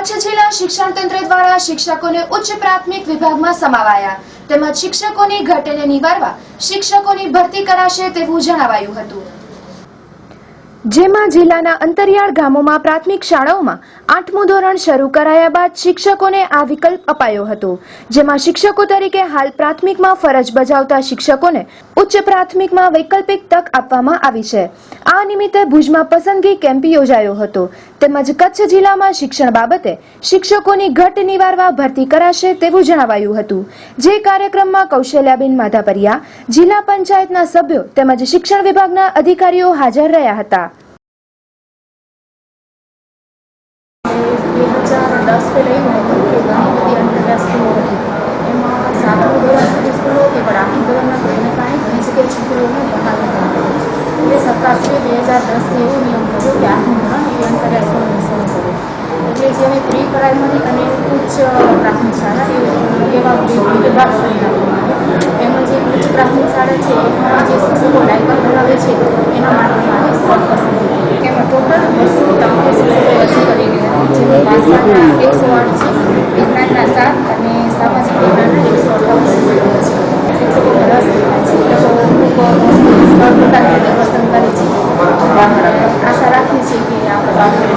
કચ્છ જિલ્લા શિક્ષણ તંત્ર દ્વારા શિક્ષકોને ઉચ્ચ પ્રાથમિક વિભાગમાં સમાવાયા તેમજ શિક્ષકોની ઘટને નિવારવા શિક્ષકોની ભરતી કરાશે તેવું જણાવાયું હતું। જેમાં જિલ્લાના અંતરિયાળ ગામોમાં પ્રાથમિક શાળાઓમાં 8મું ધોરણ શરૂ કરાયા બાદ શિક્ષકોને આ વિકલ્પ અપાયો હતો। જેમાં શિક્ષકો તરીકે હાલ પ્રાથમિકમાં ફરજ બજાવતા શિક્ષકોને ઉચ્ચ પ્રાથમિકમાં વૈકલ્પિક તક આપવામાં આવી છે। આ નિમિત્તે ભુજમાં પસંદગી કેમ્પ યોજાયો હતો તેમજ કચ્છ જિલ્લામાં શિક્ષણ બાબતે શિક્ષકોની ઘટ નિવારવા ભરતી કરાશે તેવું જણાવાયું હતું। જે કાર્યક્રમમાં કૌશલ્યાબેન માધાપરિયા, જિલ્લા પંચાયતના સભ્યો તેમજ શિક્ષણ વિભાગના અધિકારીઓ હાજર રહ્યા હતા। 2010 पे लई होती कि घणी बधी आंतरराष्ट्रीय स्कूलों હતી એમાં 7મું ધોરણ સુધી સ્કૂલો હતી પણ 8મું ધોરણના ધોરણે કાંઈ ઘણી જગ્યાએ છોકરીઓને બહાર મૂકવામાં આવે એટલે સરકારશ્રીએ 2010થી એવો નિયમ કર્યો કે 8મું ધોરણ એવી આંતરરાષ્ટ્રીય સ્કૂલોને શરૂ કર્યું। એટલે જે અમે પ્રી પ્રાઇમરી અને ઉચ્ચ પ્રાથમિક શાળા એવા વિભાગ કરી નાખવામાં આવે। એમાં જે ઉચ્ચ પ્રાથમિક શાળા છે એમાં જે શિક્ષકો લાયકાત ધરાવે છે એના માટે મારે સ્પોટ પસંદ કરી। એમાં ટોટલ 273 શિક્ષકો રજૂ કરી ગયા જેમાં ભાષાના 108 છે, વિજ્ઞાનના 7 અને સામાજિક વિજ્ઞાનના 158 શિક્ષકો છે। શિક્ષકોને રસ થાય છે લોકો પોતાની રીતે પસંદ કરે છે। આશા રાખીએ છીએ કે આપણે બાળકોને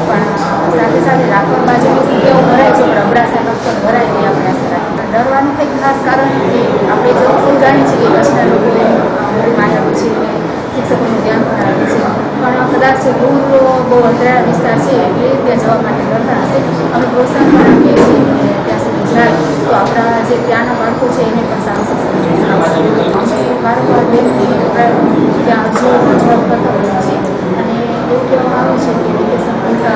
પણ સાથે સાથે રાપર બાજુની જગ્યાઓ ભરાય છે પણ અબડાસા લખતર ભરાય નહીં આપણે આશા રાખીએ। ડરવાનું કંઈક ખાસ કારણ કે આપણે જો સૌ જાણીએ છીએ કે કચ્છના લોકો માનવ છે શિક્ષકોનું ધ્યાન પણ રાખે છે પણ કદાચ દૂર બહુ અંતરિયાળ વિસ્તાર છે એટલે ત્યાં જવા માટે ડરતા હશે। અમે પ્રોત્સાહન પણ આપીએ છીએ કે ત્યાં સુધી જાય તો આપણા જે ત્યાંના બાળકો છે એને પણ સારું શિક્ષણ અમે વારંવાર બેનની ત્યાં જોબ કરતા હોઈએ છીએ અને એવું કહેવામાં આવ્યું છે કે વેકેશન પૂરતા